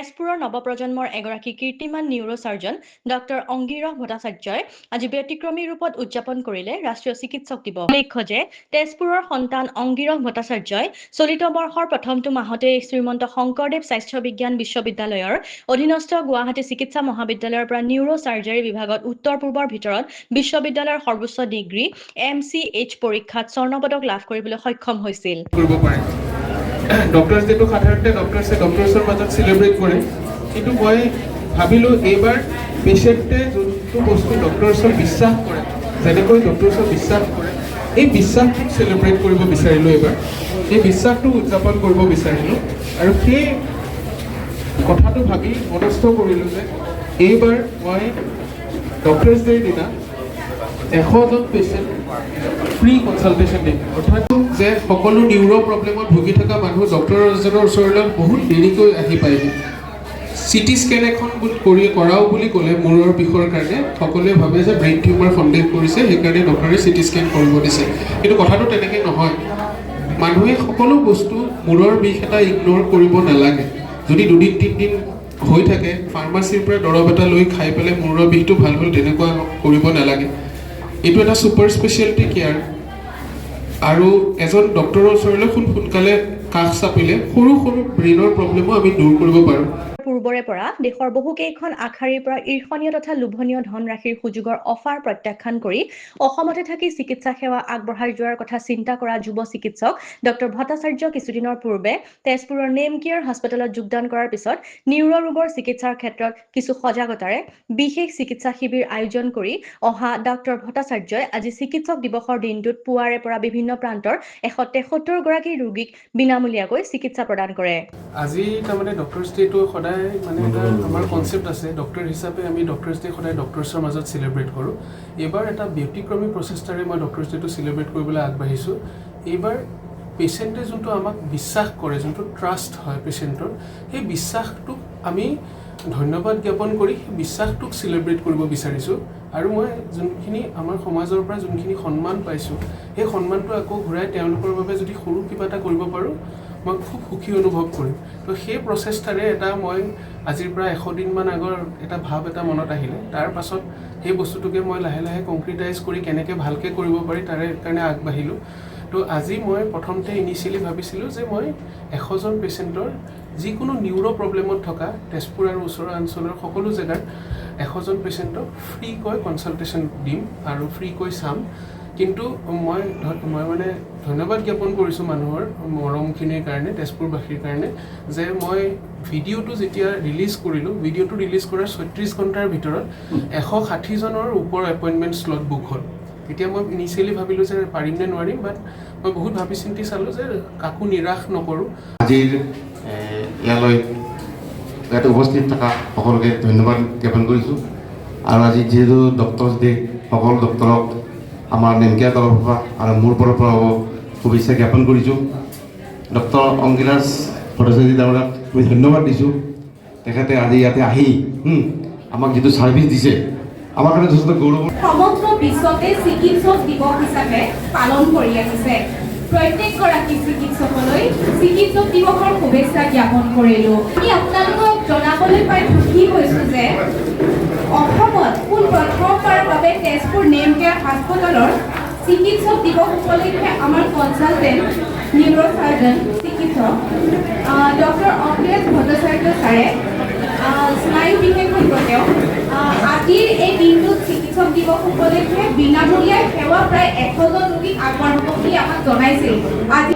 তেজপুৰৰ নৱপ্ৰজন্মৰ এগৰাকী কীৰ্তিমান নিউৰোচাৰ্জন ডক্টৰ অংগীৰহ ভট্টাচাৰ্যই আজি ব্যতিক্ৰমী ৰূপত উদযাপন কৰিলে ৰাষ্ট্ৰীয় চিকিৎসক দিৱস। উল্লেখ্য যে তেজপুৰৰ সন্তান অংগীৰহ ভট্টাচাৰ্যই চলিত বৰ্ষৰ প্ৰথমটো মাহতেই শ্ৰীমন্ত শংকৰদেৱ স্বাস্থ্য বিজ্ঞান বিশ্ববিদ্যালয়ৰ অধীনস্থ গুৱাহাটী চিকিৎসা মহাবিদ্যালয়ৰ পৰা নিউৰো চাৰ্জাৰী বিভাগত উত্তৰ পূৰ্বৰ ভিতৰত বিশ্ববিদ্যালয়ৰ সৰ্বোচ্চ ডিগ্ৰী MCH পৰীক্ষাত স্বৰ্ণ পদক লাভ কৰিবলৈ সক্ষম হৈছিল। ডক্টৰছ ডেটো সাধাৰণতে ডক্টৰছৰ মাজত চেলিব্ৰেট কৰে, কিন্তু মই ভাবিলোঁ এইবাৰ পেচেণ্টে যোনটো বস্তু ডক্টৰছক বিশ্বাস কৰে, যেনেকৈ ডক্টৰছক বিশ্বাস কৰে, এই বিশ্বাসটো চেলিব্ৰেট কৰিব বিচাৰিলোঁ। এইবাৰ এই বিশ্বাসটো উদযাপন কৰিব বিচাৰিলোঁ আৰু সেই কথাটো ভাবি মনস্থ কৰিলোঁ যে এইবাৰ মই ডক্টৰছ ডেৰ দিনা 100জন পেচেণ্ট ফ্ৰী কনচালটেশ্যন দিম। অৰ্থাৎ যে সকলো নিউৰো প্ৰব্লেমত ভুগি থকা মানুহ ডক্টৰ এজনৰ ওচৰলৈ বহুত দেৰিকৈ আহি পায়হি। CT স্কেন এখন কৰাও বুলি ক'লে মূৰৰ বিষৰ কাৰণে সকলোৱে ভাবে যে ব্ৰেইন টিউমাৰ সন্দেহ কৰিছে, সেইকাৰণে ডক্টৰে CT স্কেন কৰিব দিছে, কিন্তু কথাটো তেনেকৈ নহয়। মানুহে সকলো বস্তু মূৰৰ বিষ এটা ইগন'ৰ কৰিব নালাগে। যদি 2-3 দিন হৈ থাকে ফাৰ্মাচীৰ পৰা দৰৱ এটা লৈ খাই পেলাই মূৰৰ বিষটো ভাল হ'ল তেনেকুৱা কৰিব নালাগে। এইটো এটা ছুপাৰ স্পেচিয়েলিটি কেয়াৰ আৰু এজন ডক্টৰৰ ওচৰলৈ সোনকালে কাষ চাপিলে সৰু সৰু ব্ৰেইনৰ প্ৰব্লেমো আমি দূৰ কৰিব পাৰোঁ। পূৰ্বৰে পৰা দেশৰ বহুকেইখন আগশাৰীৰ পৰা ঈৰ্ষণীয় তথা লোভনীয় ধনৰাশিৰ সুযোগৰ অফাৰ প্ৰত্যাখ্যান কৰি অসমতে থাকি চিকিৎসা সেৱা আগবঢ়াই যোৱাৰ কথা চিন্তা কৰা যুৱ চিকিৎসক ডক্টৰ ভট্টাচাৰ্য কিছুদিনৰ পূৰ্বে তেজপুৰৰ নেম কেয়াৰ হাস্পতালত যোগদান কৰাৰ পিছত নিউৰো ৰোগৰ চিকিৎসাৰ ক্ষেত্ৰত কিছু সজাগতাৰে বিশেষ চিকিৎসা শিবিৰ আয়োজন কৰি অহা ডক্টৰ ভট্টাচাৰ্যই আজি চিকিৎসক দিৱসৰ দিনটোত পুৱাৰে পৰা বিভিন্ন প্ৰান্তৰ 173 গৰাকী ৰোগীক বিনামূলীয়াকৈ চিকিৎসা প্ৰদান কৰে। আজি তাৰমানে ডক্টৰছ ডেটো সদায় মানে এটা আমাৰ কনচেপ্ট আছে, ডক্টৰ হিচাপে আমি ডক্টৰছ ডে সদায় ডক্টৰছৰ মাজত চেলিব্ৰেট কৰোঁ। এইবাৰ এটা ব্যতিক্ৰমী প্ৰচেষ্টাৰে মই ডক্টৰছ ডেটো চেলিব্ৰেট কৰিবলৈ আগবাঢ়িছোঁ। এইবাৰ পেচেণ্টে যোনটো আমাক বিশ্বাস কৰে, যোনটো ট্ৰাষ্ট হয় পেচেণ্টৰ, সেই বিশ্বাসটোক আমি ধন্যবাদ জ্ঞাপন কৰি সেই বিশ্বাসটোক চেলিব্ৰেট কৰিব বিচাৰিছোঁ। আৰু মই যোনখিনি আমাৰ সমাজৰ পৰা যোনখিনি সন্মান পাইছোঁ, সেই সন্মানটো আকৌ ঘূৰাই তেওঁলোকৰ বাবে যদি সৰু কিবা এটা কৰিব পাৰোঁ মই খুব সুখী অনুভৱ কৰিম। তো সেই প্ৰচেষ্টাৰে এটা মই আজিৰ পৰা 100 দিনমান আগৰ এটা ভাৱ এটা মনত আহিলে, তাৰ পাছত সেই বস্তুটোকে মই লাহে লাহে কংক্ৰিটাইজ কৰি কেনেকৈ ভালকৈ কৰিব পাৰি তাৰে কাৰণে আগবাঢ়িলোঁ। তো আজি মই প্ৰথমতে ইনিচিয়েলি ভাবিছিলোঁ যে মই 100জন পেচেণ্টৰ যিকোনো নিউৰো প্ৰব্লেমত থকা তেজপুৰ আৰু ওচৰৰ অঞ্চলৰ সকলো জেগাত 100জন পেচেণ্টক ফ্ৰীকৈ কনচালটেশ্যন দিম আৰু ফ্ৰীকৈ চাম। কিন্তু মই মানে ধন্যবাদ জ্ঞাপন কৰিছোঁ মানুহৰ মৰমখিনিৰ কাৰণে, তেজপুৰবাসীৰ কাৰণে, যে মই ভিডিঅ'টো যেতিয়া ৰিলিজ কৰিলোঁ, ভিডিঅ'টো ৰিলিজ কৰাৰ 36 ঘণ্টাৰ ভিতৰত 160জনৰ ওপৰ এপইণ্টমেণ্ট স্লট বুক হ'ল। তেতিয়া মই ইনিচিয়েলি ভাবিলোঁ যে পাৰিম নে নোৱাৰিম, বাট মই বহুত ভাবি চিন্তি চালোঁ যে কাকো নিৰাশ নকৰোঁ। আজিৰ ইয়ালৈ ইয়াতে উপস্থিত থকা সকলোকে ধন্যবাদ জ্ঞাপন কৰিছোঁ। আৰু আজি যিহেতু ডক্টৰছ ডে, সকলো ডক্টৰক আমাৰ নেম কেয়াৰ তৰফৰ পৰা আৰু মোৰ তৰফৰ পৰাও শুভেচ্ছা জ্ঞাপন কৰিছোঁ। ডক্টৰ অংগীৰহ ভট্টাচাৰ্য ডাঙৰীয়াক আমি ধন্যবাদ দিছোঁ। তেখেতে আজি ইয়াতে আহি আমাক যিটো ছাৰ্ভিচ দিছে আমাৰ কাৰণে যথেষ্ট গৌৰৱ। সমগ্ৰ বিশ্বতে চিকিৎসক দিৱস হিচাপে পালন কৰি আহিছে। প্ৰত্যেকগৰাকী চিকিৎসকলৈ চিকিৎসক দিৱসৰ শুভেচ্ছা জ্ঞাপন কৰিলোঁ। আমি আপোনালোকক জনাবলৈ পাই সুখী হৈছোঁ যে অসমত প্ৰথমবাৰৰ বাবে তেজপুৰ নেম কেয়াৰ হাস্পতালৰ চিকিৎসক দিৱস উপলক্ষে আমাৰ কনচালটেণ্ট নিউৰো চাৰ্জন চিকিৎসক ডক্টৰ অংগীৰহ ভট্টাচাৰ্য ছাৰে স্নায়ু বিশেষজ্ঞ তেওঁ আজিৰ এই দিনটোত চিকিৎসক দিৱস উপলক্ষে বিনামূলীয়া সেৱা প্ৰায় 100জন ৰোগীক আগবঢ়াব বুলি আমাক জনাইছিল। আজি